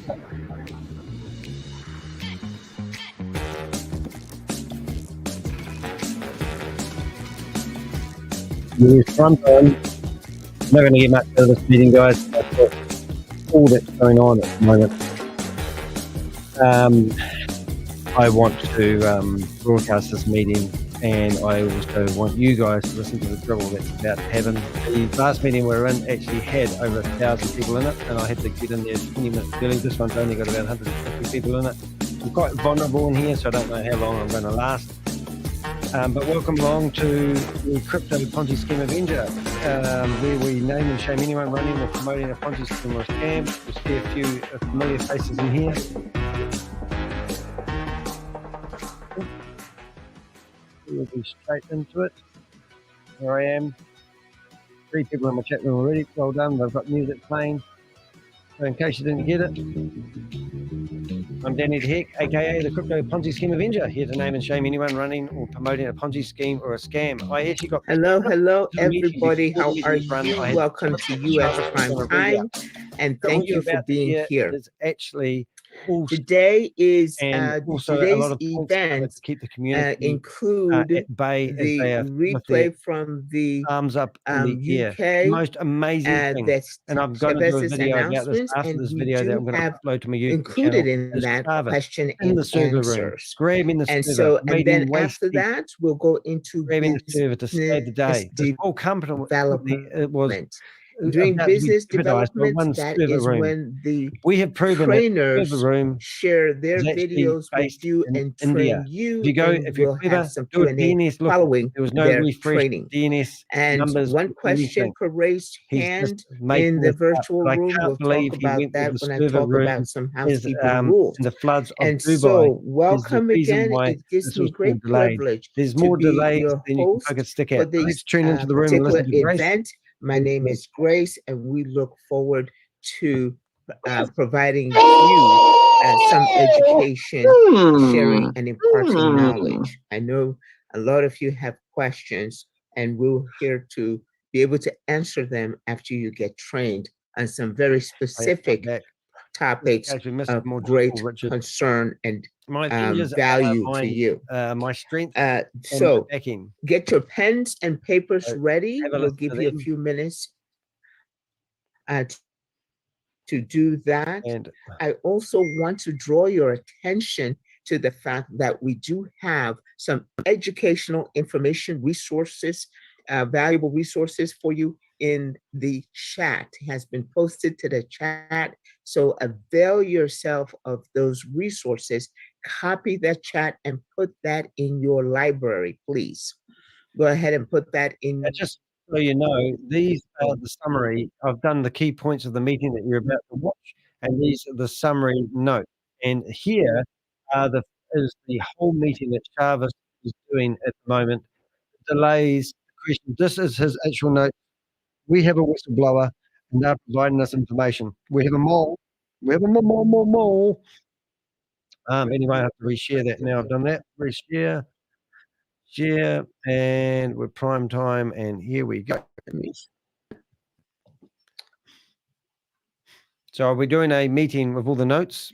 I'm not going to get much out of this meeting, guys. All that's going on at the moment. I want to broadcast this meeting, and I also want you guys to listen to the dribble that's about to happen. The last meeting we were in actually had over 1,000 people in it, and I had to get in there 20 minutes early. This one's only got about 150 people in it. I'm quite vulnerable in here, so I don't know how long I'm going to last. But welcome along to the Crypto Ponzi Scheme Avenger, where we name and shame anyone running or promoting a Ponzi scheme or a scam. You'll see a few familiar faces in here. We'll be straight into it. Here I am. 3 people in my chat room already. Well done. They've got music playing. So in case you didn't get it, I'm Danny de Hek, aka the Crypto Ponzi Scheme Avenger, here to name and shame anyone running or promoting a Ponzi scheme or a scam. I actually got hello everybody. How are you? Welcome to USPrime Time, and thank you for being here. Today is today's event. Keep the community include at bay the replay from the thumbs up in the UK. The most amazing thing, and I'm going to do a video about this after this video that I'm going to upload to my YouTube included channel. in that question in and the server answers. room, grabbing the and server, so, and then after that, we'll go into grabbing the server to save the day. This whole company it was during business development. That is room. when the we have proven trainers room share their videos with you and train you. If you go, if you're clever, have some do a Q&A DNS look. following There was no their refresh training. DNS And numbers. one question per raised hand in the virtual room. We'll talk about that when I talk about some housekeeping rules. And the floods of and Dubai so, welcome again. It gives me great privilege. There's more to be delays your than you can stick out. for this Let's tune into the room and listen to Grace. event. My name is Grace, and we look forward to providing you some education, sharing, and imparting knowledge. I know a lot of you have questions, and we're here to be able to answer them after you get trained on some very specific topics of great concern and value to you. My strength. So get your pens and papers ready. We'll give you a few minutes to do that. And I also want to draw your attention to the fact that we do have some educational information resources, valuable resources for you in the chat. It has been posted to the chat. So avail yourself of those resources, copy that chat and put that in your library, please. Go ahead and put that in. Just so you know, these are the summary. I've done the key points of the meeting that you're about to watch, and these are the summary notes. And here is the whole meeting that ShaveZ is doing at the moment. Delays, questions. This is his actual note. We have a whistleblower, and they're providing us information. We have a mole. We have a mole. Anyway, I have to reshare that now. I've done that. Reshare, share, and we're prime time, and here we go. So we're doing a meeting with all the notes.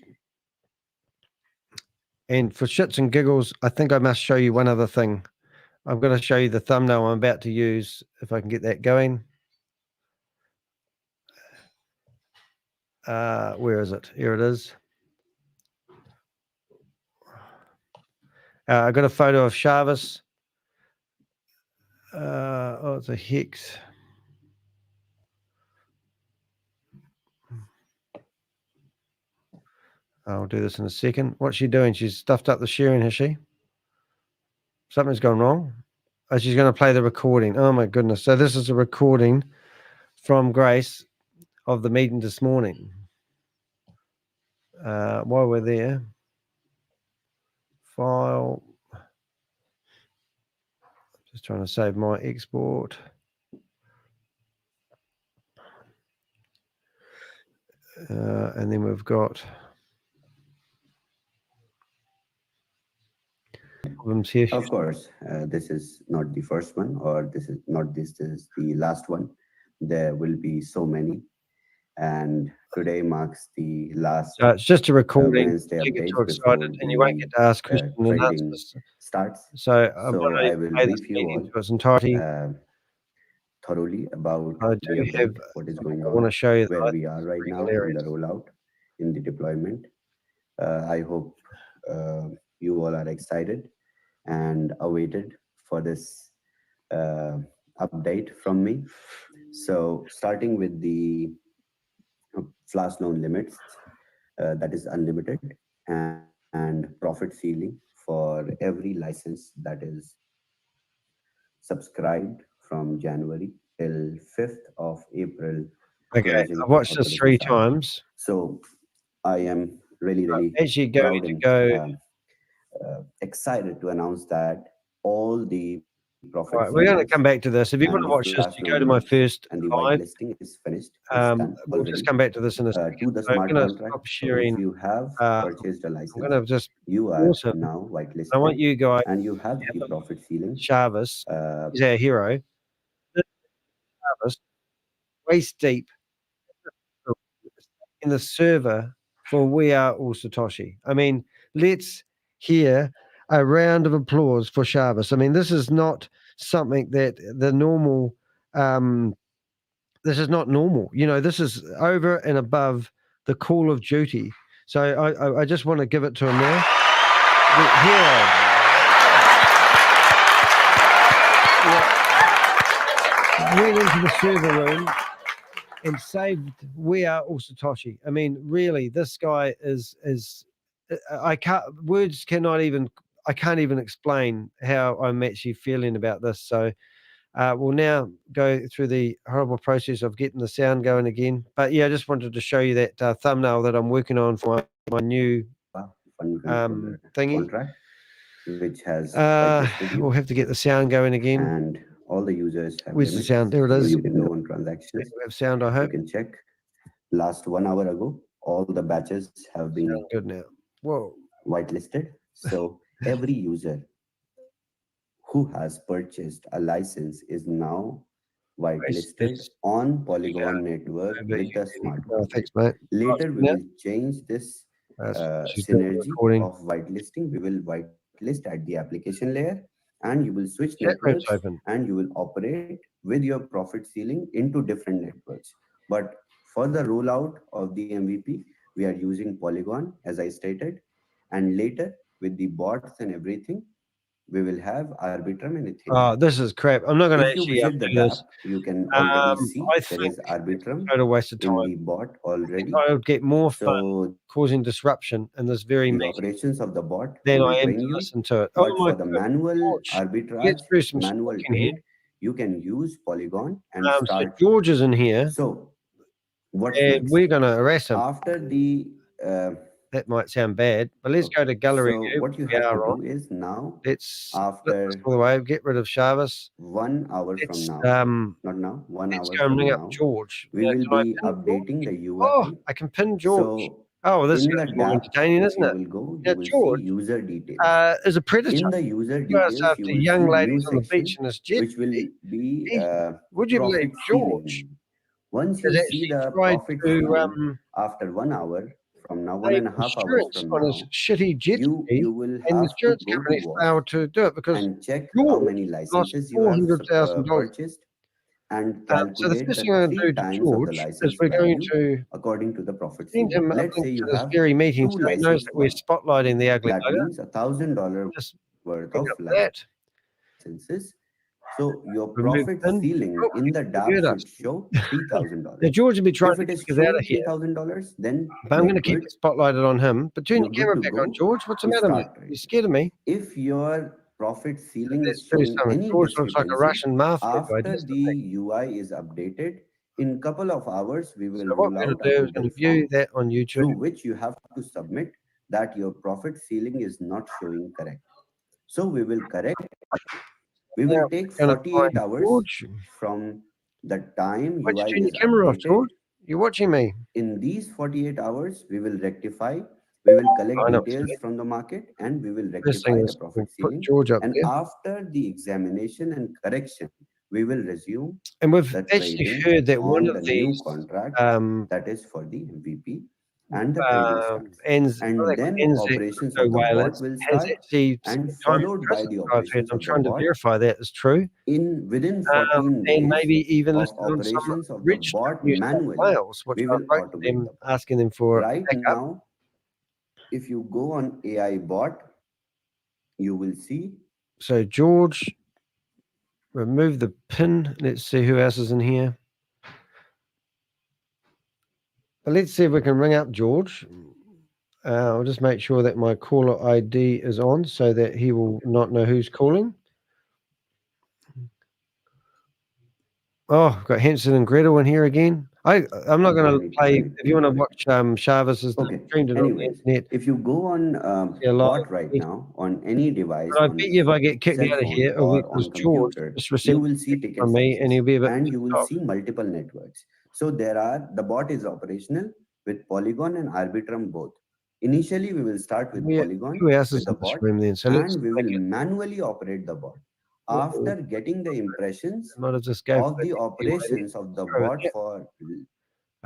And for shits and giggles, I think I must show you one other thing. I'm going to show you the thumbnail I'm about to use, if I can get that going. Where is it? Here it is. I got a photo of ShaveZ. Oh, it's a hex. I'll do this in a second. What's she doing? She's stuffed up the sharing, has she? Something's gone wrong. Oh, she's going to play the recording. Oh, my goodness. So this is a recording from Grace of the meeting this morning. While we're there, file. Just trying to save my export. And then we've got problems here. Of course, this is not the first one, or this is the last one. There will be so many. And today marks the last So it's just a recording. Wednesday Don't get too updates excited, before and you won't the get to ask question and trading answers. starts. So I'm So going I to will play this brief you meeting all to its entirety. thoroughly about I the do have update, what is something going I want on, to show you that where I we think are is right pretty now in the hilarious. rollout, in the deployment. I hope you all are excited and awaited for this uh, update from me. So starting with the flash loan limits, that is unlimited, and profit ceiling for every license that is subscribed from January till 5th of April Okay, closing I've watched of the this 3 business hour. times. So I am really, really I'm actually going proud to and go. excited to announce that all the profit All right, we're ceilings going to come back to this. If you and want the to watch flash this, you loan go to my limits first and the live. whitelisting is finished. It's done We'll just already. come back to this in a second. To the I'm smart going to contract. stop So if sharing. you have I'm purchased a going license, to just you are pause him. now I whitelisted want you guys and you have to the have a profit ceiling. Shavis. Uh, He's our hero. This Shavis, waist deep in the server for We Are All Satoshi. I mean, let's hear a round of applause for Shavis. I mean, this is not something that the normal. This is not normal. You know, this is over and above the call of duty. So I just want to give it to him now. The hero. Went into the server room and saved We Are All Satoshi. I mean, really, this guy is I can't words cannot even I can't even explain how I'm actually feeling about this. So we'll now go through the horrible process of getting the sound going again. But yeah, I just wanted to show you that thumbnail that I'm working on for my new fund controller thingy. contract, which has whitelisted We'll you, have to get the sound going again. and all the users have Where's the limits. sound? There it So is. you can go on We transactions. have sound, I You hope. can check last 1 hour ago, all the batches have been Sound good now. Whoa. whitelisted. So every user who has purchased a license is now whitelisted on Polygon network with a smart Thanks, contract. mate. Later, we will change this She's doing the synergy recording. of whitelisting. We will whitelist at the application layer, and you will switch Chat room's networks, open. and you will operate with your profit ceiling into different networks. But for the rollout of the MVP, we are using Polygon, as I stated, and later with the bots and everything, we will have Arbitrum and Ethereum. Oh, this is crap. I'm not going to If you actually visit the do this. DApp, you can already see I there think is it's Arbitrum a total waste of time. in the bot I think already. I would get more fun So causing disruption in this very the meeting operations of the bot, we than will I am train to you. listen to it. But Oh my for the God, manual George, arbitrage, let's do some manual speaking here. trade, you can use Polygon and So start. George is in here, So what's and next? we're going to harass him. After the That might sound bad, but let's go to gallery so view. what you We have to are on. do is now, Let's flip this after all the way. Get rid of Shavis. 1 hour from Let's now, not now, 1 let's hour go and from ring up now, George. we Now, will can I be pin George? updating the UI. Oh, I can pin George. So Oh, this is in going the to be more DApp, entertaining, if isn't you it? will go, Now, you will see George user details. is a predator. In the user He goes details, after you will young see new ladies on the beach section, in his jet which will ski. be Would you believe profit George ceiling. Once has you see actually the tried profit to ceiling after 1 hour from now, one claim and a half hours insurance from on his now, shitty jet ski, you will and the have to insurance go to company watch failed to do it because and check how George many lost licenses you have $400,000. purchased and So the calculate first the thing I'm going to do three to times of the George is license we're going value to according to the profit send ceiling. him a Let's link say you to this have very meeting two so he knows licenses that we're now. spotlighting the ugly That bugger. means $1,000 Just worth bring of up that. licenses. So your Remove profit pin. ceiling Oh, in the he DApp heard us. should show Now $3,000. George will be trying If to it is kick us out of showing here, $3,000, then but I'm you're going to keep good. it spotlighted on him. But turn You're your good camera to back on, go George. What's the to matter, mate? start You trading. scared of me? If your profit ceiling Let's is do showing something. any George looks like a discrepancy, Russian mafia guy, after doesn't he? the UI is updated, in couple of hours, we So will what roll we're going out to a do is going Google to view form that on YouTube. through which you have to submit that your profit ceiling is not showing correct. So we will correct. We Now will take we're going to 48 find hours George. from the time Why'd you UI turn your is camera off, updated. George? You're watching me. In these 48 hours, we will rectify, we will collect I know what to details do. from the market, and we will First thing rectify the is we profit put ceiling. George up And there. after the examination and correction, we will resume And we've the actually trading heard that one on of the new these contract um, that is for the VP and the trading starts. ends, And then ends at operations crypto of the bot whalers will has start, actually and spent time in followed by prison. the I've heard. operations I'm of the trying to bot verify that is true. in within 14 And days maybe even of listed on some operations of the register bot in New South manually, Wales, which we I will wrote to automate them the bot. asking them for Right backup. now, if you go on AI bot, you will see. So George, remove the pin. Let's see who else is in here. But let's see if we can ring up George. I'll just make sure that my caller ID is on so that he will not know who's calling. Oh, got Henson and Gretel in here again. I'm not going to play. If you want to watch ShaveZ's streamed it on the internet. If you go on bot right now on any device, I on bet you if I get kicked cell out of phone here, it'll be or because on George computer, just you received will see ticket from me, and he'll be a bit and you pissed will off. see multiple networks. So the bot is operational with Polygon and Arbitrum both. Initially, we will start with Polygon Who else with is the in this bot, room then? So let's and we make will it. manually operate the bot. After getting the impressions Might have just go of the operations of the bot for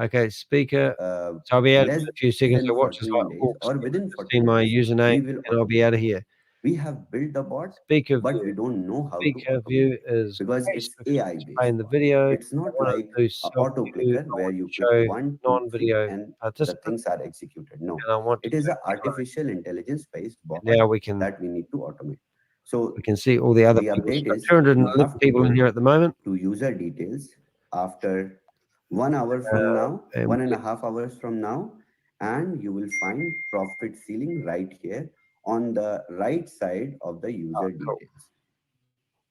okay, speaker. So I'll be out in less a few seconds. than So watch as 14 I days walk. or within See 14 my days, username, we will and I'll be out of here. We have built the bot, Speaker but view. we don't know how to Speaker automate view it is because great it's because AI it's based. playing the video. It's I not want like to do an self auto view. clicker I where want you to click show 1, 2, 3 non-video and the participants, things are executed. No, and I want to it is do an artificial intelligence based bot now we can that we need to automate. So see all the other the people. update So is 211 you have to people in go here at the moment. to user details after 1 hour from now, And 1.5 hours from now, and you will find profit ceiling right here on the right side of the user cool. details.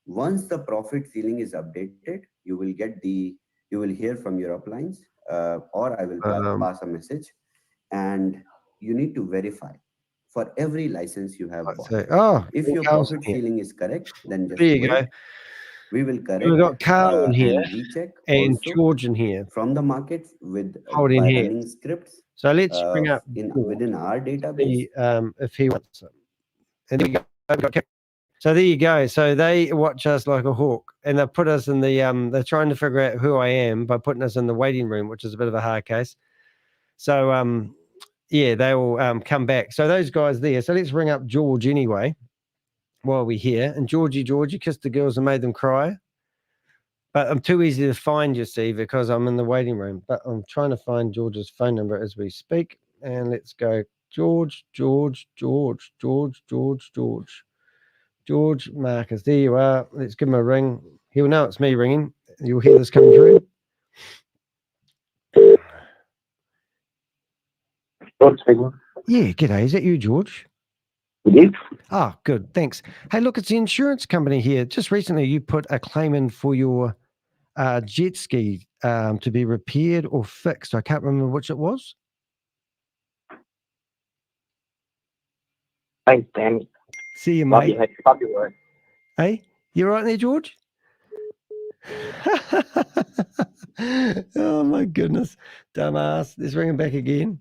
Once the profit ceiling is updated, you will hear from your uplines, or I will pass a message, and you need to verify for every license you have bought. Oh, If your Carl's profit here. ceiling is correct, then just There you wait. go. We will correct. We've got Carl in here and recheck and also George in here from the markets with holding by hands. running scripts. So let's bring up within our database. see if he wants it. And there we go. So there you go. So they watch us like a hawk, and they put us in the they're trying to figure out who I am by putting us in the waiting room, which is a bit of a hard case. So yeah, they will come back. So those guys there. So let's ring up George anyway while we're here. And Georgie kissed the girls and made them cry. But I'm too easy to find, you see, because I'm in the waiting room. But I'm trying to find George's phone number as we speak. And let's go George Marcus. There you are. Let's give him a ring. He'll know it's me ringing. You'll hear this coming through. George speaking. Yeah, g'day. Is that you, George? It is. Ah, good. Thanks. Hey, look, it's the insurance company here. Just recently, you put a claim in for your jet ski to be repaired or fixed. I can't remember which it was. Thanks, Danny. See you, Love mate. you. Love your work. Hey, you right there, George? Oh, my goodness. Dumbass. Let's ring him back again.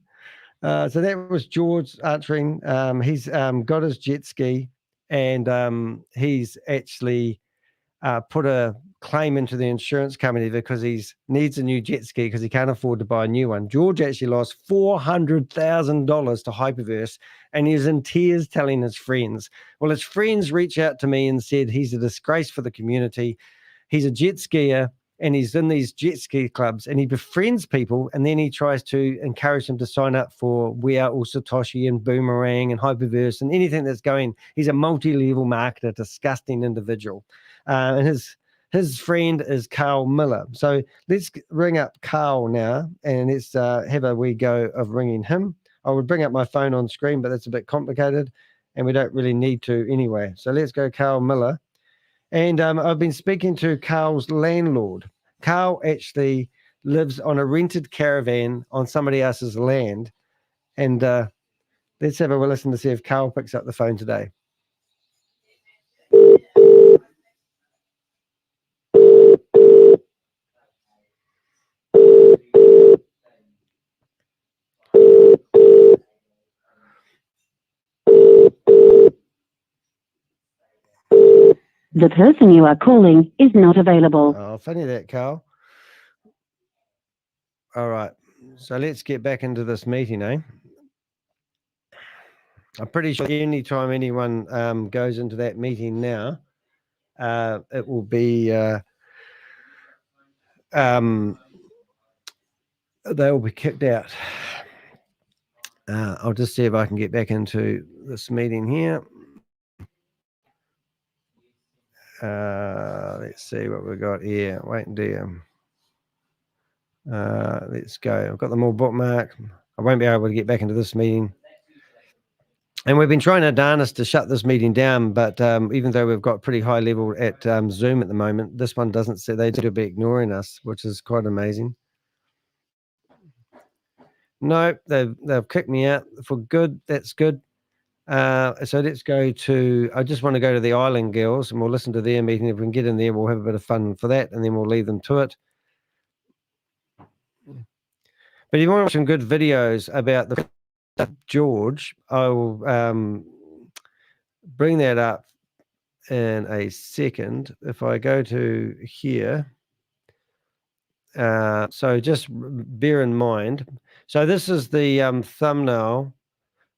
So that was George answering. He's got his jet ski, and he's actually put a claim into the insurance company because he needs a new jet ski because he can't afford to buy a new one. George actually lost $400,000 to Hyperverse, and he was in tears telling his friends. Well, his friends reached out to me and said he's a disgrace for the community. He's a jet skier, and he's in these jet ski clubs, and he befriends people, and then he tries to encourage them to sign up for We Are All Satoshi and Boomerang and Hyperverse and anything that's going. He's a multi-level marketer, disgusting individual. And his friend is Carl Miller. So let's ring up Carl now, and let's have a wee go of ringing him. I would bring up my phone on screen, but that's a bit complicated, and we don't really need to anyway. So let's go Carl Miller. And I've been speaking to Carl's landlord. Carl actually lives on a rented caravan on somebody else's land. And let's have a listen to see if Carl picks up the phone today. The person you are calling is not available. Oh, funny that, Carl. All right. So let's get back into this meeting, eh? I'm pretty sure anytime anyone goes into that meeting now, it will be they'll be kicked out. I'll just see if I can get back into this meeting here. Let's see what we've got here. Wait and do. Let's go. I've got them all bookmarked. I won't be able to get back into this meeting. And we've been trying our darnest to shut this meeting down, but even though we've got pretty high level at Zoom at the moment, this one doesn't say they do be ignoring us, which is quite amazing. No, they've kicked me out for good. That's good. So let's go to, I just want to go to the Island Girls and we'll listen to their meeting. If we can get in there, we'll have a bit of fun for that and then we'll leave them to it. But if you want to watch some good videos about the George, I will bring that up in a second. If I go to here, so just bear in mind. So this is the thumbnail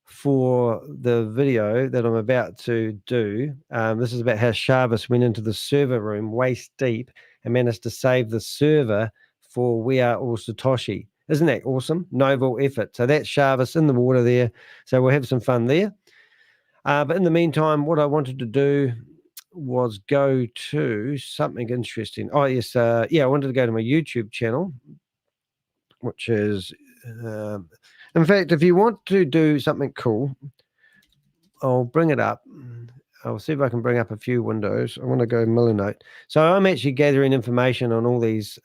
for the video that I'm about to do. This is about how ShaveZ went into the server room waist deep and managed to save the server for We Are All Satoshi. Isn't that awesome? Noble effort. So that's ShaveZ in the water there. So we'll have some fun there. But in the meantime, what I wanted to do was go to something interesting. Oh, yes. Yeah, I wanted to go to my YouTube channel, which is, in fact, if you want to do something cool, I'll bring it up. I'll see if I can bring up a few windows. I want to go Millinote. So I'm actually gathering information on all these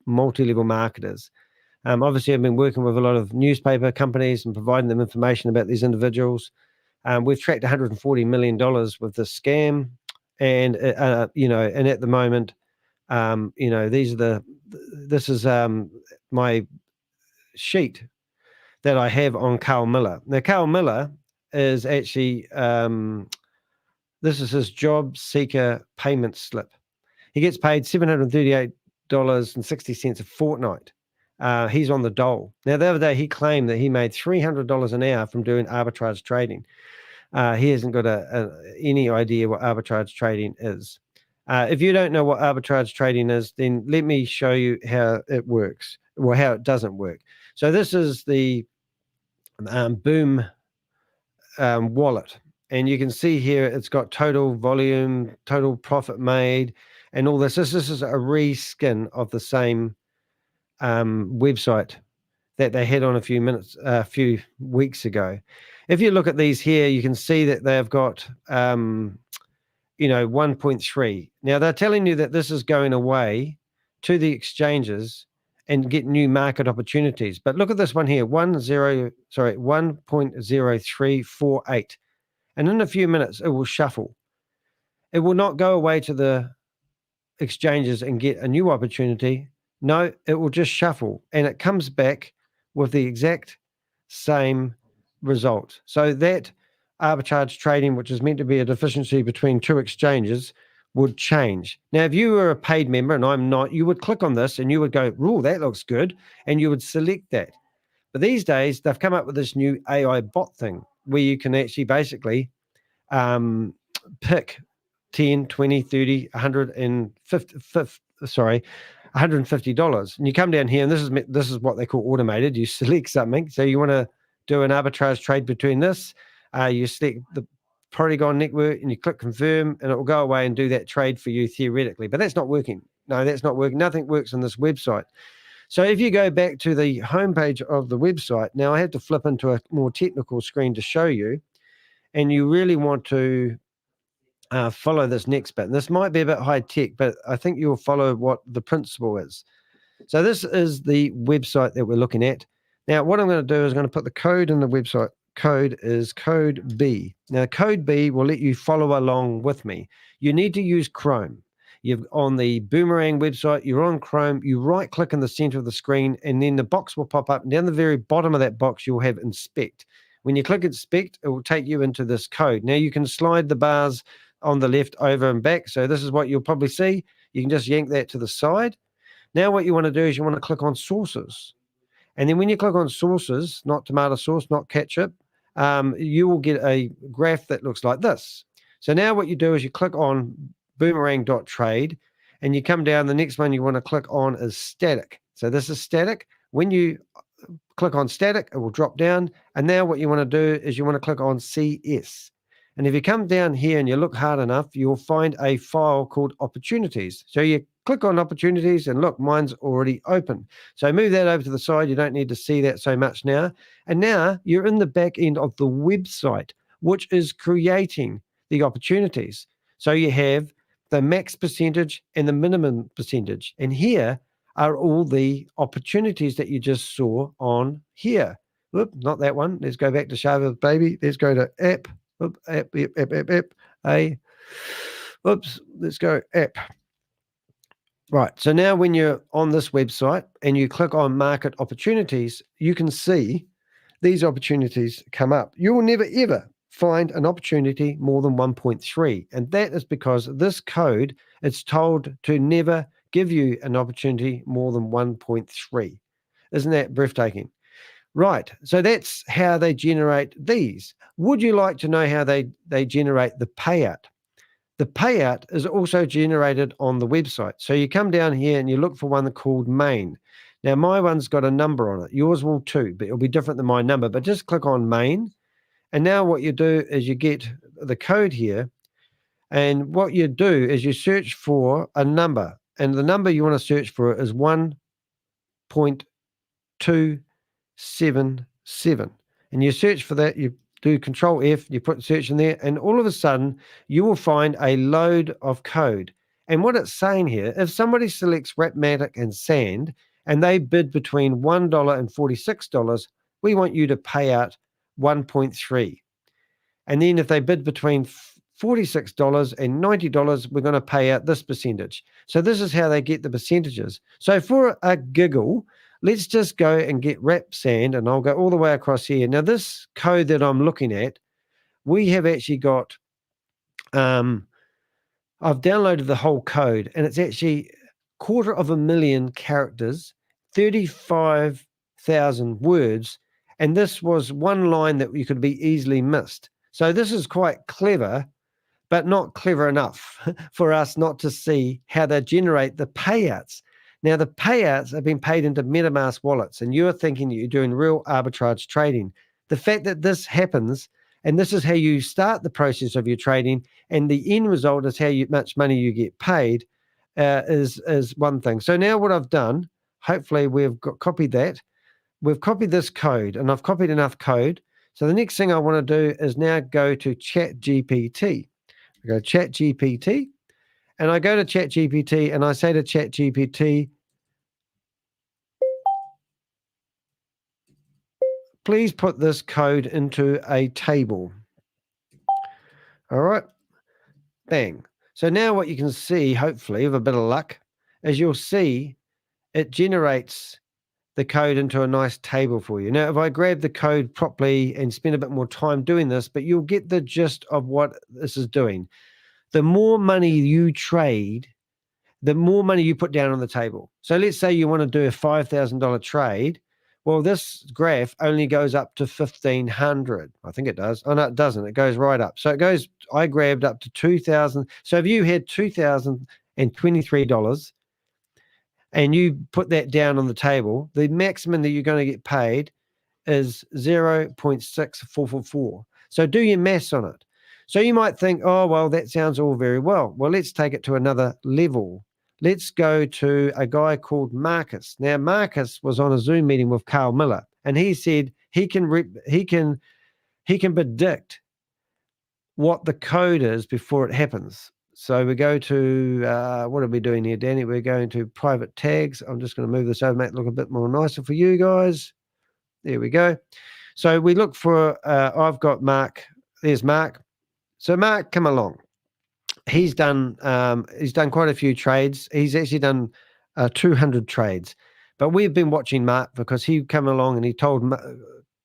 multi-level marketers. Obviously, I've been working with a lot of newspaper companies and providing them information about these individuals. We've tracked $140 million with this scam. And, you know, and at the moment, you know, this is my sheet that I have on Carl Miller. Now, Carl Miller is actually, this is his job seeker payment slip. He gets paid $738.60 a fortnight. He's on the dole. Now, the other day, he claimed that he made $300 an hour from doing arbitrage trading. He hasn't got any idea what arbitrage trading is. If you don't know what arbitrage trading is, then let me show you how it works, or how it doesn't work. So this is the Boom wallet. And you can see here, it's got total volume, total profit made, and all this. This is a reskin of the same website that they had on a few weeks ago. If you look at these here, you can see that they've got, you know, 1.3. Now they're telling you that this is going away to the exchanges and get new market opportunities. But look at this one here, 1.0348. And in a few minutes, it will shuffle. It will not go away to the exchanges and get a new opportunity. No, it will just shuffle. And it comes back with the exact same result. So that arbitrage trading, which is meant to be a deficiency between two exchanges, would change. Now, if you were a paid member and I'm not, you would click on this and you would go, "Ooh, that looks good," and you would select that. But these days, they've come up with this new AI bot thing where you can actually basically pick 10, 20, 30, $150. And you come down here, and this is what they call automated. You select something. So you want to do an arbitrage trade between this. You select the Polygon network and you click confirm, and it will go away and do that trade for you theoretically. But that's not working. No, that's not working. Nothing works on this website. So if you go back to the homepage of the website, now I have to flip into a more technical screen to show you, and you really want to follow this next bit. And this might be a bit high tech, but I think you'll follow what the principle is. So this is the website that we're looking at. Now, what I'm going to do is I'm going to put the code in the website. Code is code B. Now, code B will let you follow along with me. You need to use Chrome. You've on the Boomerang website, you're on Chrome, you right click in the center of the screen, and then the box will pop up. And down the very bottom of that box, you'll have inspect. When you click inspect, it will take you into this code. Now you can slide the bars on the left over and back. So this is what you'll probably see. You can just yank that to the side. Now what you want to do is you want to click on sources. And then when you click on sources, not tomato sauce, not ketchup, you will get a graph that looks like this. So now what you do is you click on boomerang.trade and you come down. The next one you want to click on is static. So this is static. When you click on static, it will drop down. And now what you want to do is you want to click on CS. And if you come down here and you look hard enough, you'll find a file called opportunities. So you click on opportunities and look, mine's already open. So move that over to the side. You don't need to see that so much now. And now you're in the back end of the website, which is creating the opportunities. So you have the max percentage and the minimum percentage. And here are all the opportunities that you just saw on here. Whoop, not that one. Let's go back to ShaveZ, baby. Let's go to app. Whoop, app. Oops, let's go app. Right, so now when you're on this website and you click on market opportunities, you can see these opportunities come up. You will never ever find an opportunity more than 1.3. And that is because this code is told to never give you an opportunity more than 1.3. Isn't that breathtaking? Right, so that's how they generate these. Would you like to know how they generate the payout? The payout is also generated on the website. So you come down here and you look for one called main. Now my one's got a number on it. Yours will too, but it'll be different than my number. But just click on main. And now what you do is you get the code here. And what you do is you search for a number. And the number you want to search for is 1.277. And you search for that. You do Control F, you put search in there, and all of a sudden you will find a load of code. And what it's saying here, if somebody selects Rapmatic and Sand and they bid between $1 and $46, we want you to pay out 1.3. And then if they bid between $46 and $90, we're going to pay out this percentage. So this is how they get the percentages. So for a giggle, let's just go and get Rap Sand, and I'll go all the way across here. Now, this code that I'm looking at, we have actually got, I've downloaded the whole code, and it's actually 250,000 characters, 35,000 words, and this was one line that you could be easily missed. So this is quite clever, but not clever enough for us not to see how they generate the payouts. Now, the payouts have been paid into MetaMask wallets, and you're thinking that you're doing real arbitrage trading. The fact that this happens, and this is how you start the process of your trading, and the end result is how much money you get paid, is one thing. So now what I've done, hopefully we've copied that. We've copied this code, and I've copied enough code. So the next thing I want to do is now go to ChatGPT. I go ChatGPT. And I go to ChatGPT and I say to ChatGPT, please put this code into a table. All right. Bang. So now what you can see, hopefully, with a bit of luck, is you'll see it generates the code into a nice table for you. Now, if I grab the code properly and spend a bit more time doing this, but you'll get the gist of what this is doing. The more money you trade, the more money you put down on the table. So let's say you want to do a $5,000 trade. Well, this graph only goes up to 1,500. I think it does. Oh, no, it doesn't. It goes right up. So it goes, I grabbed up to 2,000. So if you had $2,023 and you put that down on the table, the maximum that you're going to get paid is 0.6444. So do your maths on it. So you might think, oh, well, that sounds all very well. Well, let's take it to another level. Let's go to a guy called Marquis. Now, Marquis was on a Zoom meeting with Carl Miller, and he said he can predict what the code is before it happens. So we go to, what are we doing here, Danny? We're going to private tags. I'm just going to move this over, make it look a bit more nicer for you guys. There we go. So we look for, I've got Mark. There's Mark. So Mark, come along. He's done quite a few trades. He's actually done 200 trades. But we've been watching Mark because he come along and he told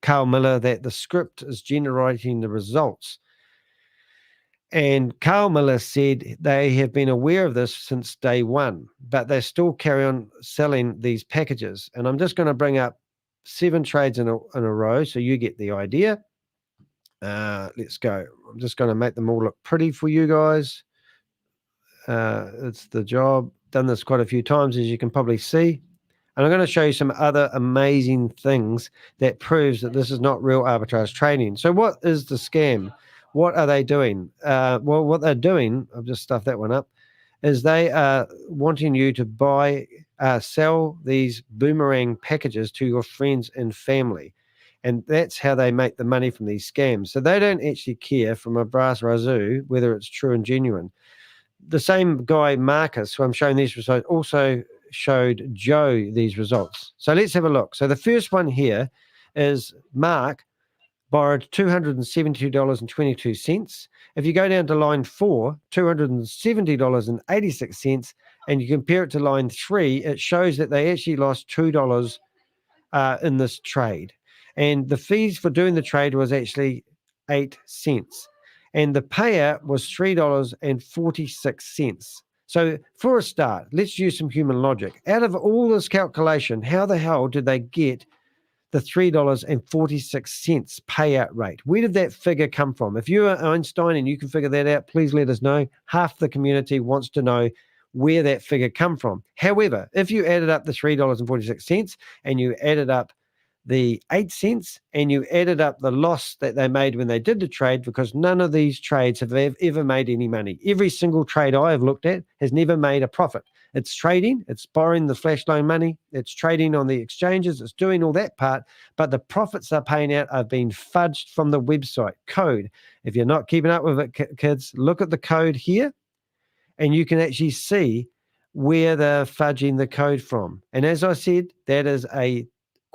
Carl Miller that the script is generating the results. And Carl Miller said they have been aware of this since day one, but they still carry on selling these packages. And I'm just going to bring up 7 trades in a row so you get the idea. Let's go. I'm just going to make them all look pretty for you guys. It's the job. Done this quite a few times, as you can probably see. And I'm going to show you some other amazing things that proves that this is not real arbitrage trading. So what is the scam? What are they doing? Well, what they're doing, I've just stuffed that one up, is they are wanting you to sell these boomerang packages to your friends and family. And that's how they make the money from these scams. So they don't actually care from a brass razoo whether it's true and genuine. The same guy, Marquis, who I'm showing these results, also showed Joe these results. So let's have a look. So the first one here is Mark borrowed $272.22. If you go down to line 4, $270.86, and you compare it to line 3, it shows that they actually lost $2 in this trade. And the fees for doing the trade was actually 8 cents. And the payout was $3.46. So for a start, let's use some human logic. Out of all this calculation, how the hell did they get the $3.46 payout rate? Where did that figure come from? If you're Einstein and you can figure that out, please let us know. Half the community wants to know where that figure come from. However, if you added up the $3.46 and you added up the 8 cents and you added up the loss that they made when they did the trade, because none of these trades have ever made any money. Every single trade I have looked at has never made a profit. It's trading, it's borrowing the flash loan money, it's trading on the exchanges, it's doing all that part, but the profits they're paying out are being fudged from the website code. If you're not keeping up with it, kids, look at the code here and you can actually see where they're fudging the code from. And as I said, that is a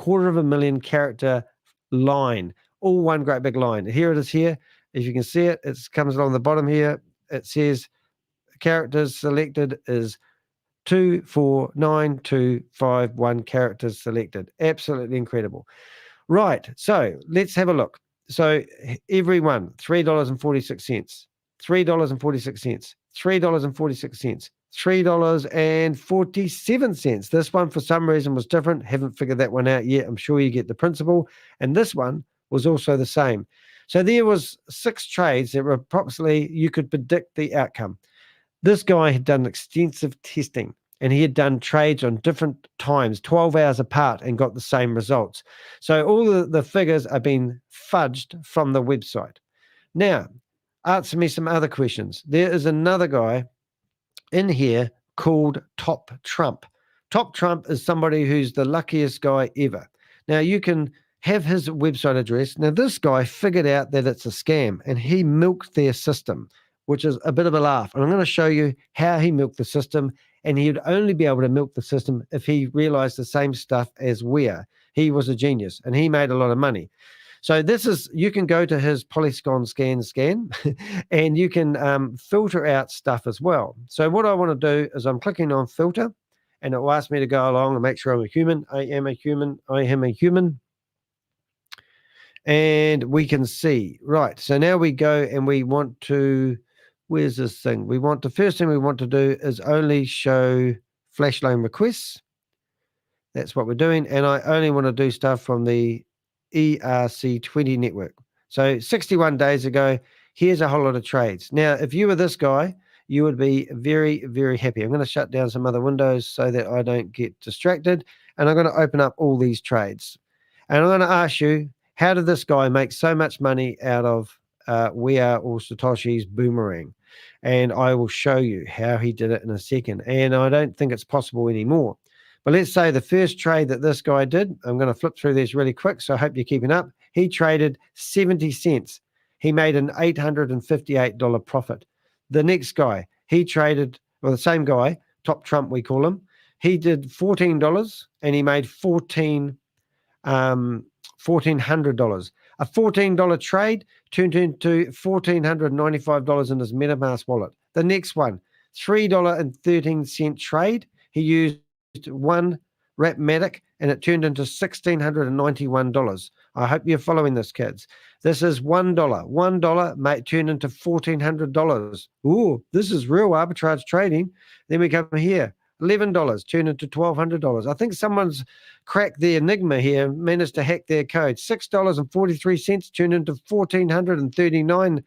250,000 character line, all one great big line. Here it is here. If you can see it, it comes along the bottom here. It says characters selected is 249251 characters selected. Absolutely incredible. Right, so let's have a look. So everyone, $3.46, $3.46, $3.46, $3.47. This one, for some reason, was different. Haven't figured that one out yet. I'm sure you get the principle. And this one was also the same. So there was 6 trades that were approximately, you could predict the outcome. This guy had done extensive testing and he had done trades on different times, 12 hours apart, and got the same results. So all the figures are being fudged from the website. Now, answer me some other questions. There is another guy in here called Top Trump. Top Trump is somebody who's the luckiest guy ever. Now, you can have his website address. Now, this guy figured out that it's a scam and he milked their system, which is a bit of a laugh. And I'm going to show you how he milked the system. And he would only be able to milk the system if he realized the same stuff as we are. He was a genius and he made a lot of money. So this is, you can go to his Polygon scan, and you can filter out stuff as well. So what I want to do is I'm clicking on filter, and it will ask me to go along and make sure I'm a human. I am a human. I am a human. And we can see, right. So now we go and we want to, where's this thing? We want, the first thing we want to do is only show flash loan requests. That's what we're doing. And I only want to do stuff from the ERC20 network. So 61 days ago, here's a whole lot of trades. Now, if you were this guy, you would be very, very happy. I'm going to shut down some other windows so that I don't get distracted. And I'm going to open up all these trades. And I'm going to ask you, how did this guy make so much money out of We Are All Satoshi's Boomerang? And I will show you how he did it in a second. And I don't think it's possible anymore. But let's say the first trade that this guy did, I'm going to flip through these really quick, so I hope you're keeping up. He traded 70 cents. He made an $858 profit. The next guy, he traded, well, the same guy, Top Trump we call him, he did $14 and he made $1,400. A $14 trade turned into $1,495 in his MetaMask wallet. The next one, $3.13 trade, he used one Rapmatic and it turned into $1,691. I hope you're following this, kids. This is $1. $1 may turn into $1,400. Ooh, this is real arbitrage trading. Then we come here. $11 turn into $1,200. I think someone's cracked the enigma here, managed to hack their code. $6.43 turned into $1,439.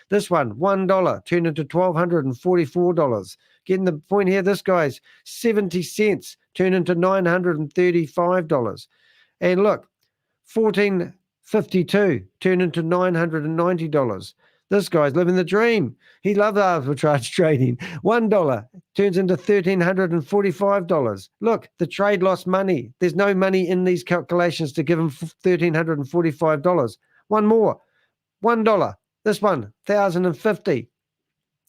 This one, $1 turned into $1,244. Getting the point here, this guy's 70 cents turned into $935. And look, $14.52 turned into $990. This guy's living the dream. He loves arbitrage trading. $1 turns into $1,345. Look, the trade lost money. There's no money in these calculations to give him $1,345. One more, $1. This one, $1,050.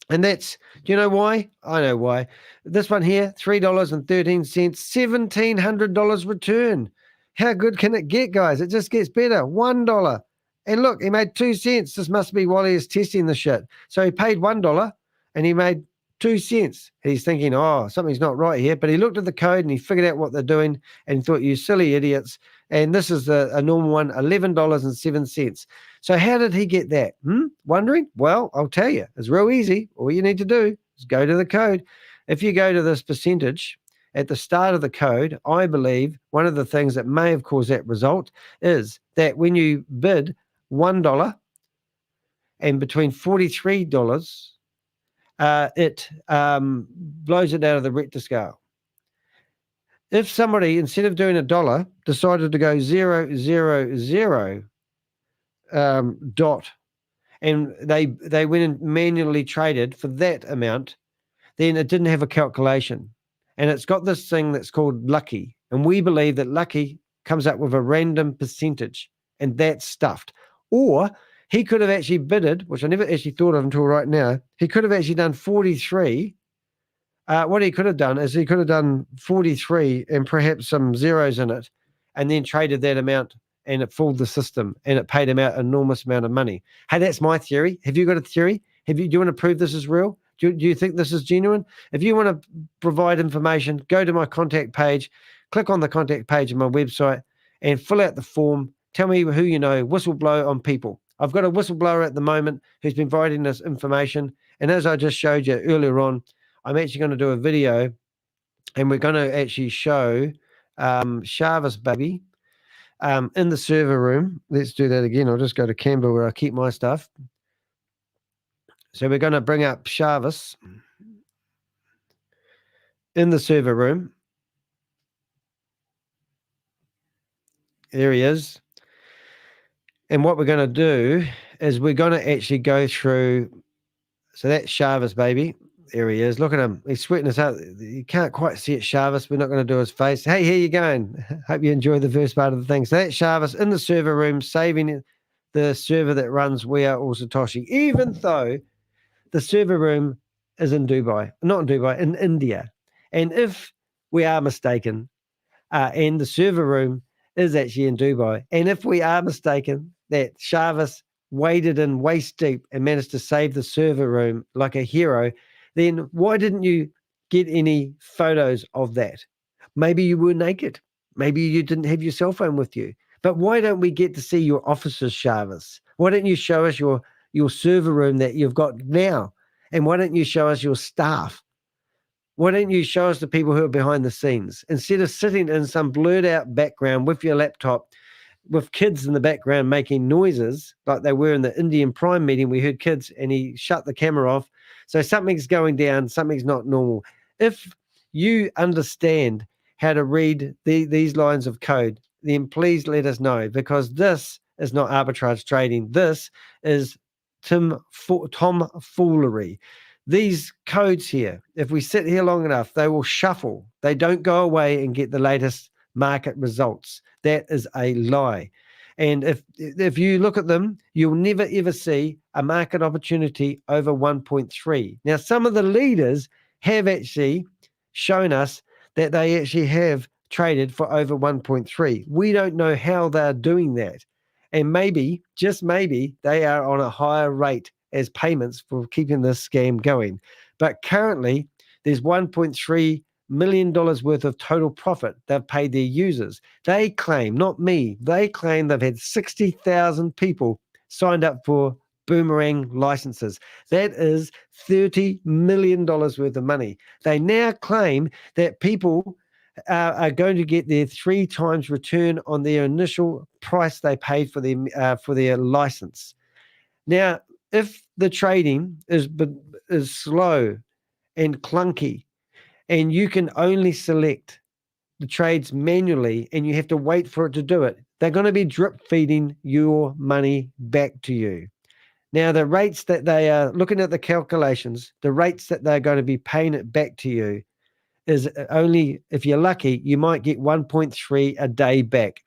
And that's, do you know why? I know why. This one here, $3.13, $1,700 return. How good can it get, guys? It just gets better. $1. And look, he made 2 cents. This must be while he is testing the shit. So he paid $1 and he made 2 cents. He's thinking, oh, something's not right here. But he looked at the code and he figured out what they're doing and thought, you silly idiots. And this is a normal one, $11.07. So how did he get that? Wondering? Well, I'll tell you. It's real easy. All you need to do is go to the code. If you go to this percentage at the start of the code, I believe one of the things that may have caused that result is that when you bid $1 and between $43, it blows it out of the Richter scale. If somebody, instead of doing $1, decided to go 000 dot, and they went and manually traded for that amount, then it didn't have a calculation. And it's got this thing that's called lucky. And we believe that lucky comes up with a random percentage, and that's stuffed. Or he could have actually bidded, which I never actually thought of until right now. He could have actually done 43. What he could have done is he could have done 43 and perhaps some zeros in it, and then traded that amount, and it fooled the system, and it paid him out an enormous amount of money. Hey, that's my theory. Have you got a theory? Do you want to prove this is real? Do you think this is genuine? If you want to provide information, go to my contact page, click on the contact page of my website, and fill out the form. Tell me who you know, whistleblow on people. I've got a whistleblower at the moment who's been providing this information. And as I just showed you earlier on, I'm actually going to do a video, and we're going to actually show ShaveZ baby in the server room. Let's do that again. I'll just go to Canva where I keep my stuff. So we're going to bring up ShaveZ in the server room. There he is. And what we're going to do is we're going to actually go through. So that's ShaveZ baby. There he is. Look at him. He's sweating us out. You can't quite see it, ShaveZ. We're not going to do his face. Hey, here you going. Hope you enjoy the first part of the thing. So that's ShaveZ in the server room, saving the server that runs We Are All Satoshi, even though the server room is in Dubai, not in Dubai, in India. And if we are mistaken, and the server room is actually in Dubai, and if we are mistaken that ShaveZ waded in waist deep and managed to save the server room like a hero, then why didn't you get any photos of that? Maybe you were naked. Maybe you didn't have your cell phone with you. But why don't we get to see your offices, ShaveZ? Why don't you show us your server room that you've got now? And why don't you show us your staff? Why don't you show us the people who are behind the scenes? Instead of sitting in some blurred out background with your laptop, with kids in the background making noises like they were in the Indian Prime meeting, we heard kids and he shut the camera off. So something's going down, something's not normal. If you understand how to read these lines of code, then please let us know, because this is not arbitrage trading. This is tomfoolery. These codes here, if we sit here long enough, they will shuffle. They don't go away and get the latest market results. That is a lie. And if you look at them, you'll never, ever see a market opportunity over 1.3. Now, some of the leaders have actually shown us that they actually have traded for over 1.3. We don't know how they're doing that. And maybe, just maybe, they are on a higher rate as payments for keeping this scam going. But currently, there's 1.3 million worth of total profit they've paid their users. They claim, not me, they claim they've had 60,000 people signed up for Boomerang licenses. That is $30 million worth of money. They now claim that people are going to get their 3 times return on their initial price they paid for their license. Now, if the trading is slow and clunky, and you can only select the trades manually and you have to wait for it to do it, they're going to be drip feeding your money back to you. Now, the rates that they are looking at the calculations, the rates that they're going to be paying it back to you is only, if you're lucky, you might get 1.3 a day back.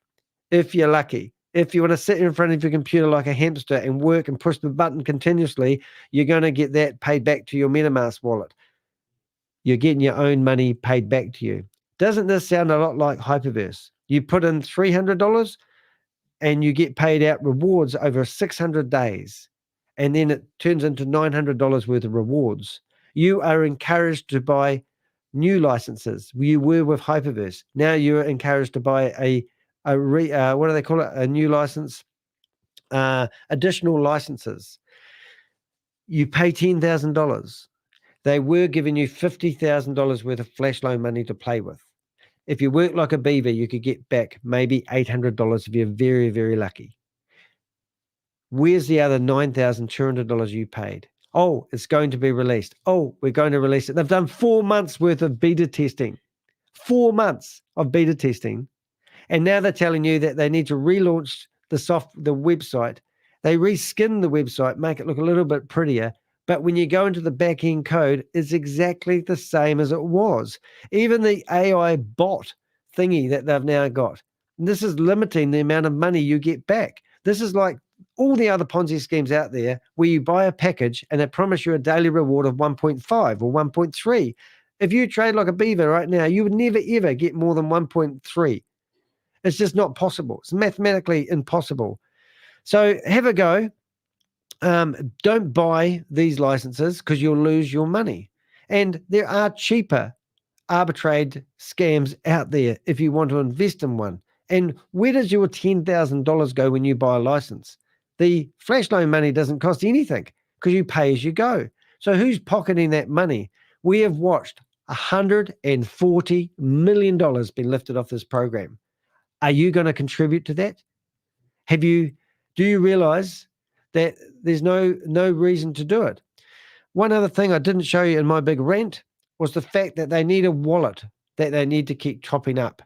If you're lucky. If you want to sit in front of your computer like a hamster and work and push the button continuously, you're going to get that paid back to your MetaMask wallet. You're getting your own money paid back to you. Doesn't this sound a lot like Hyperverse? You put in $300 and you get paid out rewards over 600 days. And then it turns into $900 worth of rewards. You are encouraged to buy new licenses. You were with Hyperverse. Now you're encouraged to buy what do they call it? A new license, additional licenses. You pay $10,000. They were giving you $50,000 worth of flash loan money to play with. If you work like a beaver, you could get back maybe $800 if you're very, very lucky. Where's the other $9,200 you paid? Oh, it's going to be released. Oh, we're going to release it. They've done 4 months worth of beta testing. 4 months of beta testing. And now they're telling you that they need to relaunch the website. They reskin the website, make it look a little bit prettier. But when you go into the back-end code, it's exactly the same as it was. Even the AI bot thingy that they've now got. And this is limiting the amount of money you get back. This is like all the other Ponzi schemes out there where you buy a package and they promise you a daily reward of 1.5 or 1.3. If you trade like a beaver right now, you would never, ever get more than 1.3. It's just not possible. It's mathematically impossible. So have a go. Don't buy these licenses because you'll lose your money. And there are cheaper arbitrage scams out there if you want to invest in one. And where does your $10,000 go when you buy a license? The flash loan money doesn't cost anything because you pay as you go. So who's pocketing that money? We have watched $140 million been lifted off this program. Are you going to contribute to that? Do you realize that there's no reason to do it? One other thing I didn't show you in my big rant was the fact that they need a wallet that they need to keep topping up.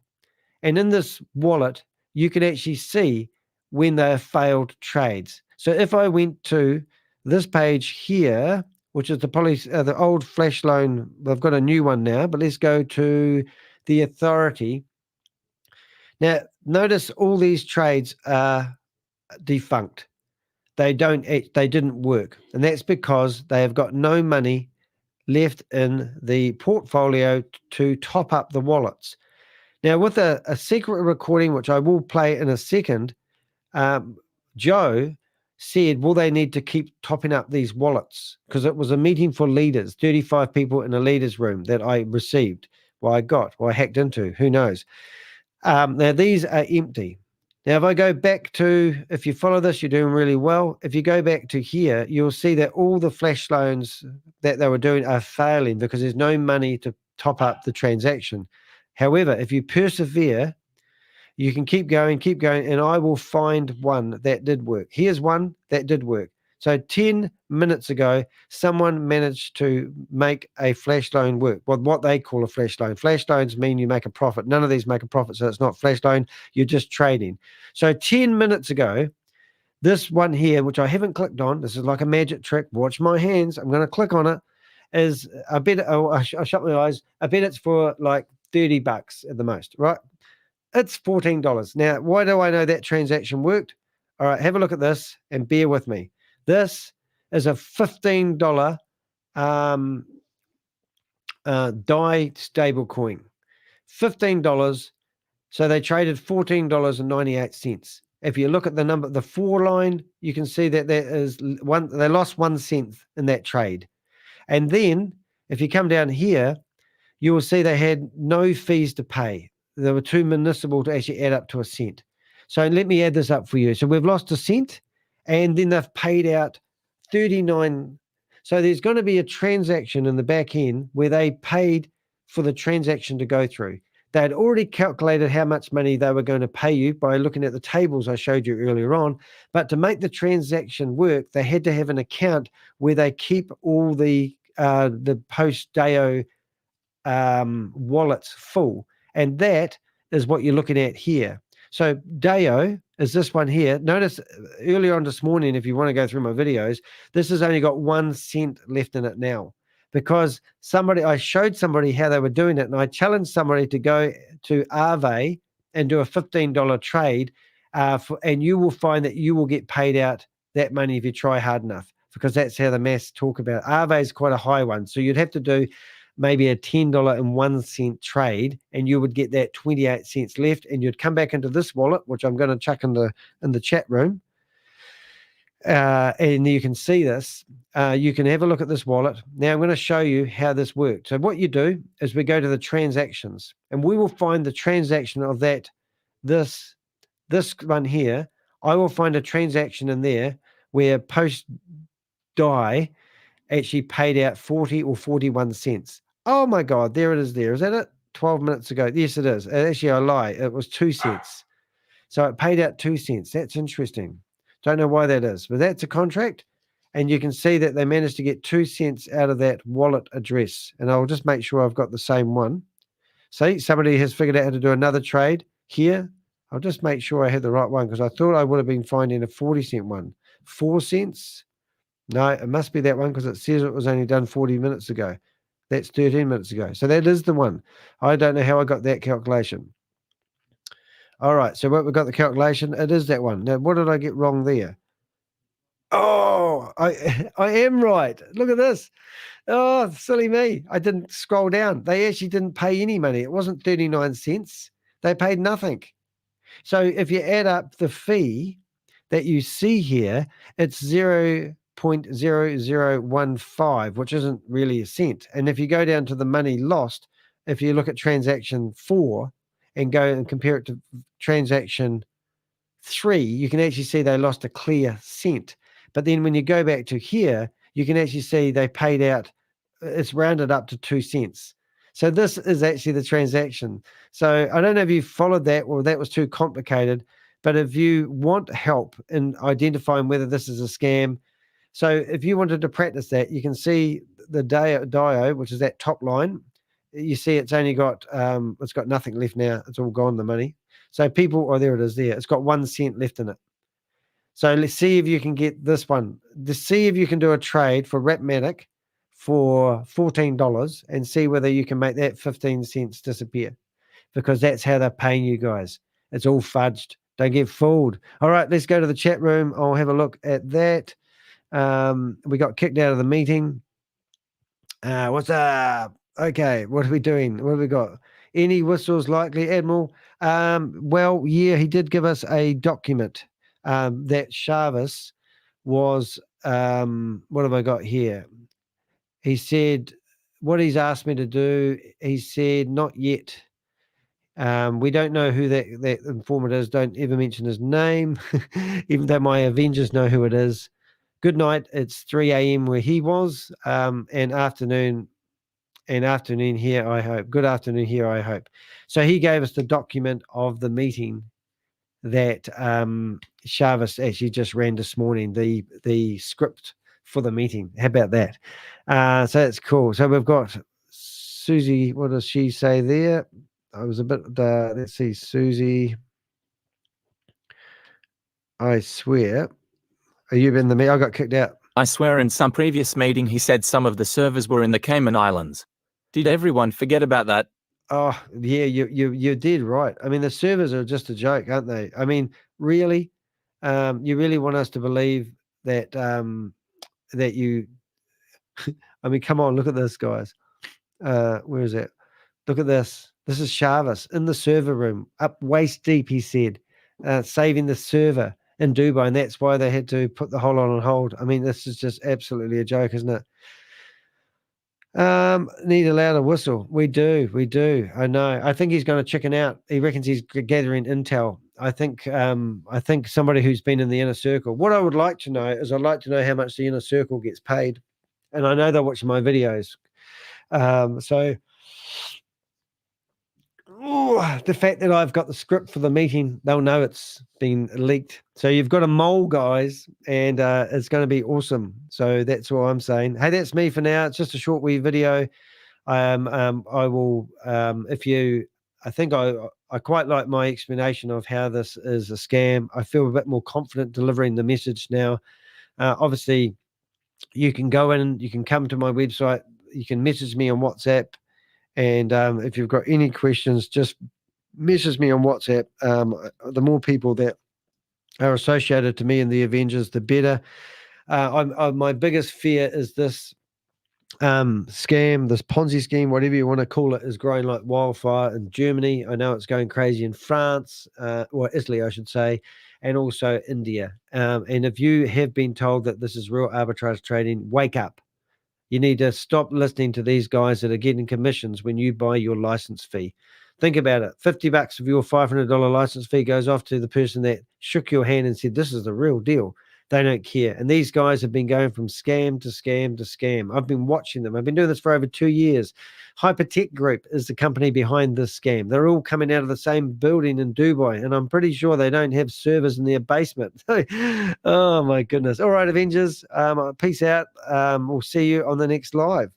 And in this wallet, you can actually see when they have failed trades. So if I went to this page here, which is the old flash loan, they've got a new one now, but let's go to the authority. Now, notice all these trades are defunct. They didn't work. And that's because they have got no money left in the portfolio to top up the wallets. Now, with a secret recording, which I will play in a second, Joe said, will they need to keep topping up these wallets? Because it was a meeting for leaders, 35 people in a leaders room that I received. I hacked into, who knows? Now, these are empty. Now, if I go back to, if you follow this, you're doing really well. If you go back to here, you'll see that all the flash loans that they were doing are failing because there's no money to top up the transaction. However, if you persevere, you can keep going, and I will find one that did work. Here's one that did work. So 10 minutes ago, someone managed to make a flash loan work. Well, what they call a flash loan. Flash loans mean you make a profit. None of these make a profit, so it's not flash loan. You're just trading. So 10 minutes ago, this one here, which I haven't clicked on, this is like a magic trick. Watch my hands. I'm going to click on it. I shut my eyes. I bet it's for like $30 at the most, right? It's $14. Now, why do I know that transaction worked? All right, have a look at this and bear with me. This is a $15 DAI stable coin. $15. So they traded $14.98. If you look at the 4 line, you can see that they lost 1 cent in that trade. And then if you come down here, you will see they had no fees to pay. They were too municipal to actually add up to a cent. So let me add this up for you. So we've lost a cent, and then they've paid out 39. So there's going to be a transaction in the back end where they paid for the transaction to go through. They had already calculated how much money they were going to pay you by looking at the tables I showed you earlier on. But to make the transaction work, they had to have an account where they keep all the post-Deo wallets full. And that is what you're looking at here. So Deo is this one here. Notice earlier on this morning, if you want to go through my videos, this has only got 1 cent left in it now, because I showed somebody how they were doing it, and I challenged somebody to go to Aave and do a $15 trade, and you will find that you will get paid out that money if you try hard enough, because that's how the maths talk about it. Aave is quite a high one, so you'd have to do maybe a $10.01 trade, and you would get that 28 cents left, and you'd come back into this wallet, which I'm going to chuck in the chat room, and you can see this. You can have a look at this wallet. Now I'm going to show you how this works. So what you do is we go to the transactions, and we will find the transaction of this one here. I will find a transaction in there where post-die actually paid out 40 or 41 cents. Oh my God, there it is there. Is that it? 12 minutes ago. Yes, it is. Actually, I lie. It was 2 cents. So it paid out 2 cents. That's interesting. Don't know why that is, but that's a contract. And you can see that they managed to get 2 cents out of that wallet address. And I'll just make sure I've got the same one. See, somebody has figured out how to do another trade here. I'll just make sure I had the right one, because I thought I would have been finding a 40-cent one. 4 cents. No, it must be that one, because it says it was only done 40 minutes ago. That's 13 minutes ago. So that is the one. I don't know how I got that calculation. All right, so what we got the calculation, it is that one. Now, what did I get wrong there? Oh, I am right. Look at this. Oh, silly me. I didn't scroll down. They actually didn't pay any money. It wasn't 39 cents. They paid nothing. So if you add up the fee that you see here, it's 0.0015, which isn't really a cent. And if you go down to the money lost, if you look at transaction 4 and go and compare it to transaction 3, you can actually see they lost a clear cent. But then when you go back to here, you can actually see they paid out, it's rounded up to 2 cents. So this is actually the transaction. So I don't know if you followed that or that was too complicated, but if you want help in identifying whether this is a scam, so if you wanted to practice that, you can see the Dio, which is that top line. You see it's only got, it's got nothing left now. It's all gone, the money. So people, oh, there it is there. It's got 1 cent left in it. So let's see if you can get this one. See if you can do a trade for Rapmatic for $14 and see whether you can make that 15 cents disappear, because that's how they're paying you guys. It's all fudged. Don't get fooled. All right, let's go to the chat room. I'll have a look at that. We got kicked out of the meeting. What's up? Okay, what are we doing? What have we got? Any whistles likely, Admiral? Well, yeah, he did give us a document that ShaveZ was, what have I got here? He said, what he's asked me to do, he said, not yet. We don't know who that informant is. Don't ever mention his name, even though my Avengers know who it is. Good night. It's 3 a.m. where he was, and afternoon here, I hope. Good afternoon here, I hope. So he gave us the document of the meeting that ShaveZ actually just ran this morning, the script for the meeting. How about that? So that's cool. So we've got Susie. What does she say there? I was a bit, let's see, Susie. I swear. Are you in the meeting? I got kicked out. I swear in some previous meeting he said some of the servers were in the Cayman Islands. Did everyone forget about that? Oh, yeah, you did right. I mean, the servers are just a joke, aren't they? I mean, really? You really want us to believe that that you I mean, come on, look at this, guys. Where is it? Look at this. This is ShaveZ in the server room, up waist deep, he said, saving the server in Dubai, and that's why they had to put the whole lot on hold. I mean, this is just absolutely a joke, isn't it? Need a louder whistle. We do. I know. I think he's going to chicken out. He reckons he's gathering intel. I think somebody who's been in the inner circle. What I would like to know is I'd like to know how much the inner circle gets paid. And I know they're watching my videos. So the fact that I've got the script for the meeting, they'll know it's been leaked. So you've got a mole, guys, and it's going to be awesome. So that's what I'm saying. Hey, that's me for now. It's just a short wee video. I will, I think I quite like my explanation of how this is a scam. I feel a bit more confident delivering the message now. Obviously, you can go in, you can come to my website, you can message me on WhatsApp. And if you've got any questions, just message me on WhatsApp. The more people that are associated to me and the Avengers, the better. My biggest fear is this scam, this Ponzi scheme, whatever you want to call it, is growing like wildfire in Germany. I know it's going crazy in France, or Italy, I should say, and also India. And if you have been told that this is real arbitrage trading, wake up. You need to stop listening to these guys that are getting commissions when you buy your license fee. Think about it. $50 of your $500 license fee goes off to the person that shook your hand and said, this is the real deal. They don't care. And these guys have been going from scam to scam to scam. I've been watching them. I've been doing this for over 2 years. Hypertech Group is the company behind this scam. They're all coming out of the same building in Dubai, and I'm pretty sure they don't have servers in their basement. Oh, my goodness. All right, Avengers, peace out. We'll see you on the next live.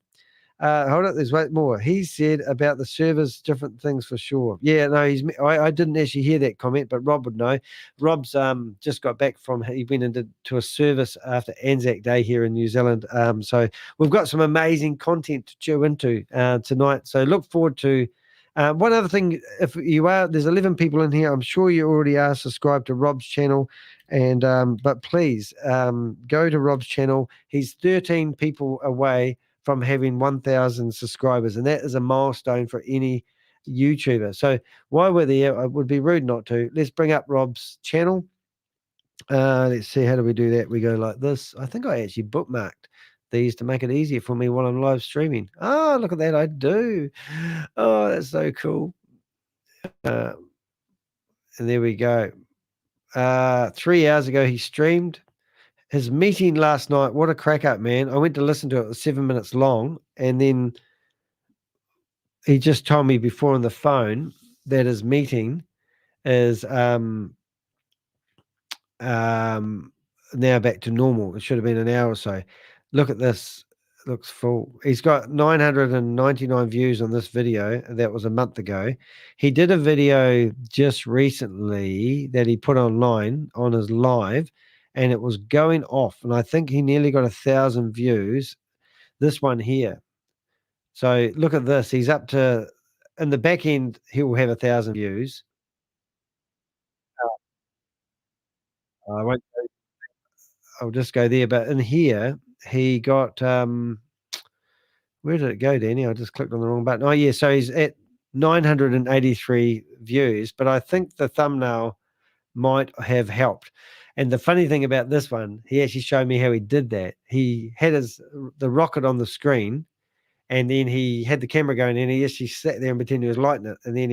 Hold on, there's one more. He said about the servers, different things for sure. Yeah, no, I didn't actually hear that comment, but Rob would know. Rob's just got back he went into a service after Anzac Day here in New Zealand. So we've got some amazing content to chew into tonight. So look forward to one other thing. If you are, there's 11 people in here. I'm sure you already are subscribed to Rob's channel. And but please go to Rob's channel. He's 13 people away from having 1,000 subscribers, and that is a milestone for any YouTuber. So while we're there, it would be rude not to. Let's bring up Rob's channel. Let's see, how do we do that? We go like this. I think I actually bookmarked these to make it easier for me while I'm live streaming. Oh, look at that, I do. Oh, that's so cool. And there we go. 3 hours ago, he streamed his meeting last night. What a crack up, man. I went to listen to it. It was 7 minutes long. And then he just told me before on the phone that his meeting is now back to normal. It should have been an hour or so. Look at this. It looks full. He's got 999 views on this video. That was a month ago. He did a video just recently that he put online on his live, and it was going off. And I think he nearly got 1,000 views. This one here. So look at this. He's up to, in the back end, he will have 1,000 views. I won't go, I'll just go there. But in here, he got, where did it go, Danny? I just clicked on the wrong button. Oh, yeah. So he's at 983 views. But I think the thumbnail might have helped. And the funny thing about this one, he actually showed me how he did that. He had the rocket on the screen, and then he had the camera going, and he actually sat there and pretended he was lighting it. And then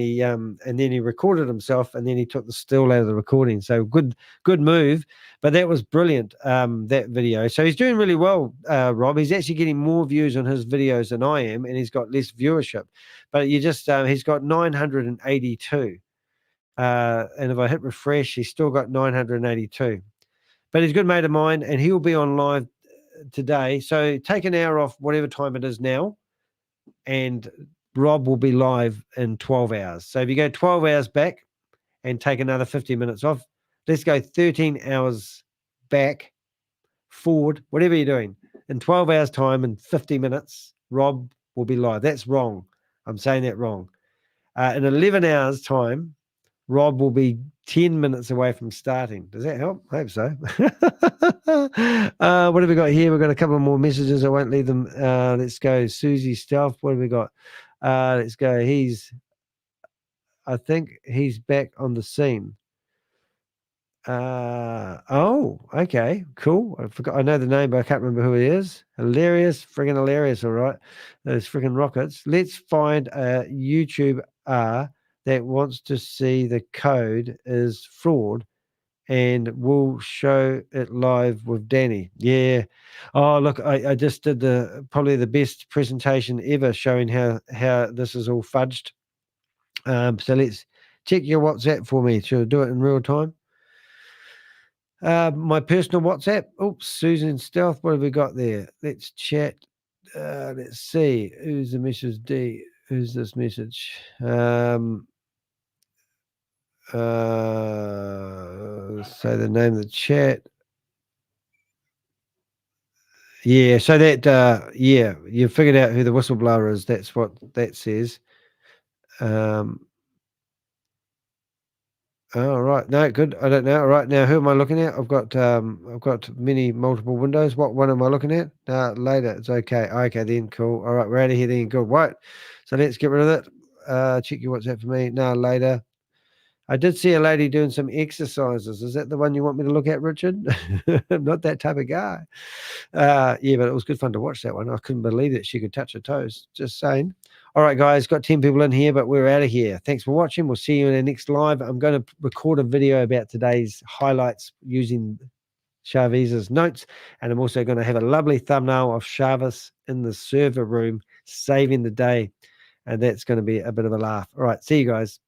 he recorded himself, and then he took the still out of the recording. So good move. But that was brilliant, that video. So he's doing really well, Rob. He's actually getting more views on his videos than I am, and he's got less viewership. But you just he's got 982. And if I hit refresh, he's still got 982. But he's a good mate of mine, and he'll be on live today. So take an hour off, whatever time it is now, and Rob will be live in 12 hours. So if you go 12 hours back and take another 50 minutes off, let's go 13 hours back, forward, whatever you're doing. In 12 hours time and 50 minutes, Rob will be live. That's wrong. I'm saying that wrong. In 11 hours time, Rob will be 10 minutes away from starting. Does that help? I hope so. What have we got here? We've got a couple of more messages. I won't leave them. Let's go. Susie Stealth. What have we got? Let's go. I think he's back on the scene. Oh, okay, cool. I forgot. I know the name, but I can't remember who he is. Hilarious, friggin' hilarious. All right, those friggin' rockets. Let's find a YouTuber that wants to see the code is fraud, and we'll show it live with Danny. Yeah. Oh, look, I just did probably the best presentation ever, showing how this is all fudged. So let's check your WhatsApp for me. Should I do it in real time? My personal WhatsApp. Oops, Susan Stealth. What have we got there? Let's chat. Let's see. Who's the message D? Who's this message? Say the name of the chat. Yeah, so that yeah, you figured out who the whistleblower is. That's what that says. Oh, right. No, good. I don't know. All right, now who am I looking at? I've got multiple windows. What one am I looking at? Later. It's okay. Okay, then cool. All right, we're out of here then. Good. Right. So let's get rid of it. Check your WhatsApp for me. No, later. I did see a lady doing some exercises. Is that the one you want me to look at, Richard? I'm not that type of guy. Yeah, but it was good fun to watch that one. I couldn't believe that she could touch her toes. Just saying. All right, guys, got 10 people in here, but we're out of here. Thanks for watching. We'll see you in the next live. I'm going to record a video about today's highlights using ShaveZ's notes, and I'm also going to have a lovely thumbnail of ShaveZ in the server room saving the day, and that's going to be a bit of a laugh. All right, see you guys.